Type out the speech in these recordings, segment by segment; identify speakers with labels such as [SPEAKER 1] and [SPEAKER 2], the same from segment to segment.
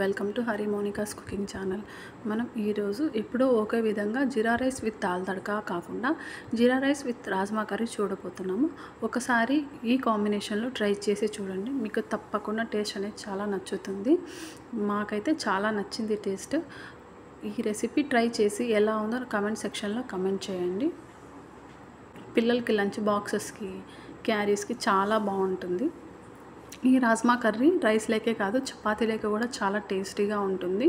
[SPEAKER 1] Welcome to Hari Monica's cooking channel. మనం ఈరోజు ఎప్పుడో ఒకే విధంగా జీరా రైస్ విత్ దాల్ తడకా కాకుండా జీరా రైస్ విత్ రాజ్మా కర్రీ చూడబోతున్నాము. ఒకసారి ఈ కాంబినేషన్లో ట్రై చేసి చూడండి, మీకు తప్పకుండా టేస్ట్ అనేది చాలా నచ్చుతుంది. మాకైతే చాలా నచ్చింది టేస్ట్. ఈ రెసిపీ ట్రై చేసి ఎలా ఉందో కామెంట్ సెక్షన్లో కామెంట్ చేయండి. పిల్లలకి లంచ్ బాక్సెస్కి, క్యారీస్కి చాలా బాగుంటుంది. ఈ రాజ్మా కర్రీ రైస్ లేకే కాదు, చపాతీ లేక కూడా చాలా టేస్టీగా ఉంటుంది.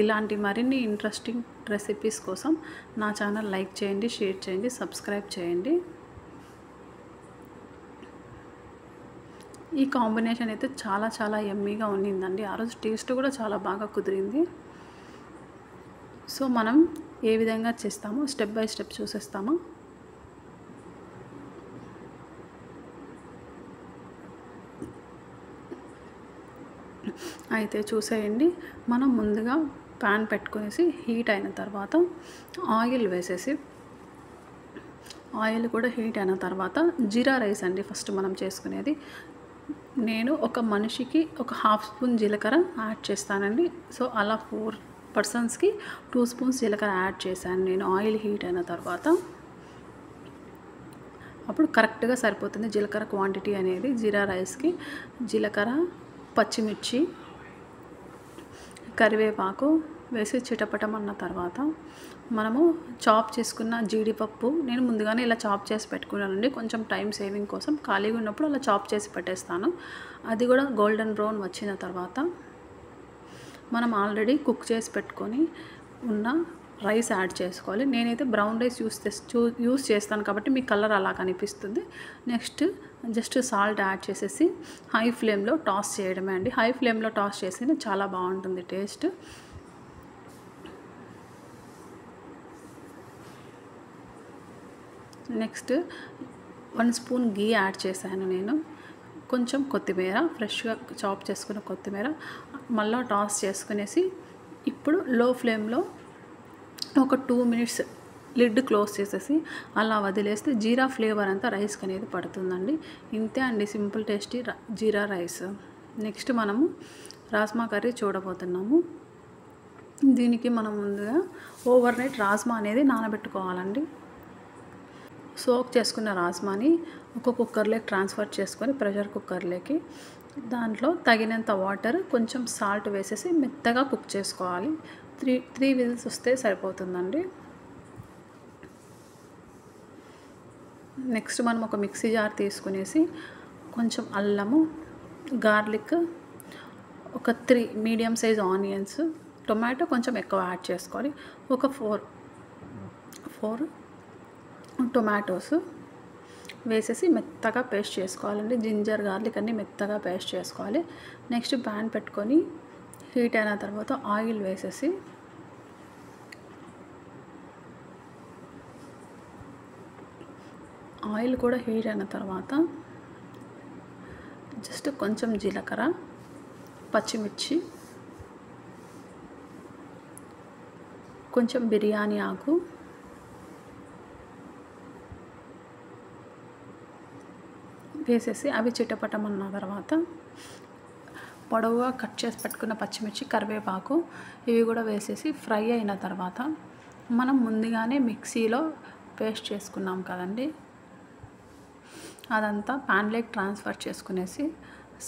[SPEAKER 1] ఇలాంటి మరిన్ని ఇంట్రెస్టింగ్ రెసిపీస్ కోసం నా ఛానల్ లైక్ చేయండి, షేర్ చేయండి, సబ్స్క్రైబ్ చేయండి. ఈ కాంబినేషన్ అయితే చాలా చాలా యమ్మీగా ఉండిందండి. ఆ రోజు టేస్ట్ కూడా చాలా బాగా కుదిరింది. సో మనం ఏ విధంగా చేస్తామో స్టెప్ బై స్టెప్ చూసేస్తామా. అయితే చూసేయండి. మనం ముందుగా ప్యాన్ పెట్టుకునేసి హీట్ అయిన తర్వాత ఆయిల్ వేసేసి, ఆయిల్ కూడా హీట్ అయిన తర్వాత జీరా రైస్ అండి ఫస్ట్ మనం చేసుకునేది. నేను ఒక మనిషికి ఒక హాఫ్ స్పూన్ జీలకర్ర యాడ్ చేస్తానండి. సో అలా 4 పర్సన్స్కి 2 స్పూన్స్ జీలకర్ర యాడ్ చేశాను నేను. ఆయిల్ హీట్ అయిన తర్వాత అప్పుడు కరెక్ట్గా సరిపోతుంది జీలకర్ర క్వాంటిటీ అనేది. జీరా రైస్కి జీలకర్ర, పచ్చిమిర్చి, కరివేపాకు వేసి చిటపటమన్న తర్వాత మనము చాప్ చేసుకున్న జీడిపప్పు, నేను ముందుగానే ఇలా చాప్ చేసి పెట్టుకున్నానండి కొంచెం టైం సేవింగ్ కోసం. ఖాళీగా ఉన్నప్పుడు అలా చాప్ చేసి పెట్టేస్తాను. అది కూడా గోల్డెన్ బ్రౌన్ వచ్చిన తర్వాత మనం ఆల్రెడీ కుక్ చేసి పెట్టుకొని ఉన్న రైస్ యాడ్ చేసుకోవాలి. నేనైతే బ్రౌన్ రైస్ యూస్ చేస్తాను కాబట్టి మీ కలర్ అలా కనిపిస్తుంది. నెక్స్ట్ జస్ట్ సాల్ట్ యాడ్ చేసేసి హై ఫ్లేమ్లో టాస్ చేయడమే అండి. హై ఫ్లేమ్లో టాస్ చేస్తే చాలా బాగుంటుంది టేస్ట్. నెక్స్ట్ 1 స్పూన్ గీ యాడ్ చేశాను నేను. కొంచెం కొత్తిమీర, ఫ్రెష్గా చాప్ చేసుకున్న కొత్తిమీర మళ్ళీ టాస్ చేసుకునేసి ఇప్పుడు లో ఫ్లేమ్లో ఒక 2 మినిట్స్ లిడ్ క్లోజ్ చేసేసి అలా వదిలేస్తే జీరా ఫ్లేవర్ అంతా రైస్కి అనేది పడుతుందండి. ఇంతే అండి, సింపుల్ టేస్టీ జీరా రైస్. నెక్స్ట్ మనము రాజ్మా కర్రీ చూడబోతున్నాము. దీనికి మనం ముందుగా ఓవర్ నైట్ రాజ్మా అనేది నానబెట్టుకోవాలండి. సోక్ చేసుకున్న రాజ్మాని ఒక కుక్కర్లోకి ట్రాన్స్ఫర్ చేసుకొని, ప్రెషర్ కుక్కర్లోకి దాంట్లో తగినంత వాటర్, కొంచెం సాల్ట్ వేసేసి మెత్తగా కుక్ చేసుకోవాలి. 3 విజిల్స్ వస్తే సరిపోతుందండి. నెక్స్ట్ మనం ఒక మిక్సీ జార్ తీసుకునేసి కొంచెం అల్లము, గార్లిక్, ఒక 3 మీడియం సైజ్ ఆనియన్స్, టొమాటో కొంచెం ఎక్కువ యాడ్ చేసుకోవాలి. ఒక 4 టొమాటోస్ వేసేసి మెత్తగా పేస్ట్ చేసుకోవాలండి. జింజర్, గార్లిక్ అన్నీ మెత్తగా పేస్ట్ చేసుకోవాలి. నెక్స్ట్ ప్యాన్ పెట్టుకొని హీట్ అయిన తర్వాత ఆయిల్ వేసేసి ఆయిల్ కూడా హీట్ అయిన తర్వాత జస్ట్ కొంచెం జీలకర్ర, పచ్చిమిర్చి, కొంచెం బిర్యానీ ఆకు, వేసేసి అవి చిటపటమన్న తర్వాత పొడవుగా కట్ చేసి పెట్టుకున్న పచ్చిమిర్చి, కరివేపాకు ఇవి కూడా వేసేసి ఫ్రై అయిన తర్వాత మనం ముందుగానే మిక్సీలో పేస్ట్ చేసుకున్నాం కదండి, అదంతా ప్యాన్లోకి ట్రాన్స్ఫర్ చేసుకునేసి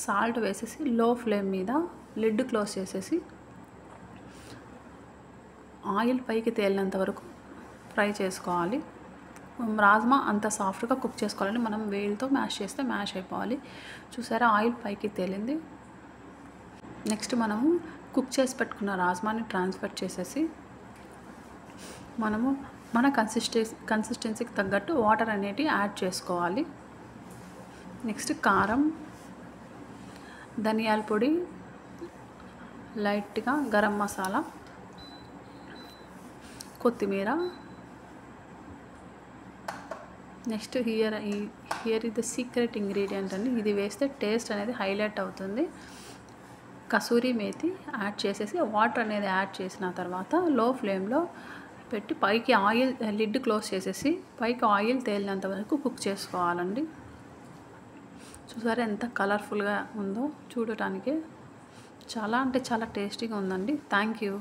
[SPEAKER 1] సాల్ట్ వేసేసి లో ఫ్లేమ్ మీద లిడ్ క్లోజ్ చేసేసి ఆయిల్ పైకి తేలినంత వరకు ఫ్రై చేసుకోవాలి. రాజ్మా అంత సాఫ్ట్గా కుక్ చేసుకోవాలండి. మనం వేలితో మ్యాష్ చేస్తే మ్యాష్ అయిపోవాలి. చూసారా, ఆయిల్ పైకి తేలింది. నెక్స్ట్ మనము కుక్ చేసి పెట్టుకున్న రాజ్మాని ట్రాన్స్ఫర్ చేసేసి మనము మన కన్సిస్టెన్సీకి తగ్గట్టు వాటర్ అనేటివి యాడ్ చేసుకోవాలి. నెక్స్ట్ కారం, ధనియాల పొడి, లైట్గా గరం మసాలా, కొత్తిమీర. నెక్స్ట్ హియర్ ఇది ద సీక్రెట్ ఇంగ్రీడియంట్ అండి. ఇది వేస్తే టేస్ట్ అనేది హైలైట్ అవుతుంది. కసూరి మేతి యాడ్ చేసేసి వాటర్ అనేది యాడ్ చేసిన తర్వాత లో ఫ్లేమ్లో పెట్టి పైకి ఆయిల్, లిడ్ క్లోజ్ చేసేసి పైకి ఆయిల్ తేలినంత వరకు కుక్ చేసుకోవాలండి. చూసారా ఎంత కలర్ఫుల్గా ఉందో చూడటానికి. చాలా అంటే చాలా టేస్టీగా ఉందండి. Thank you.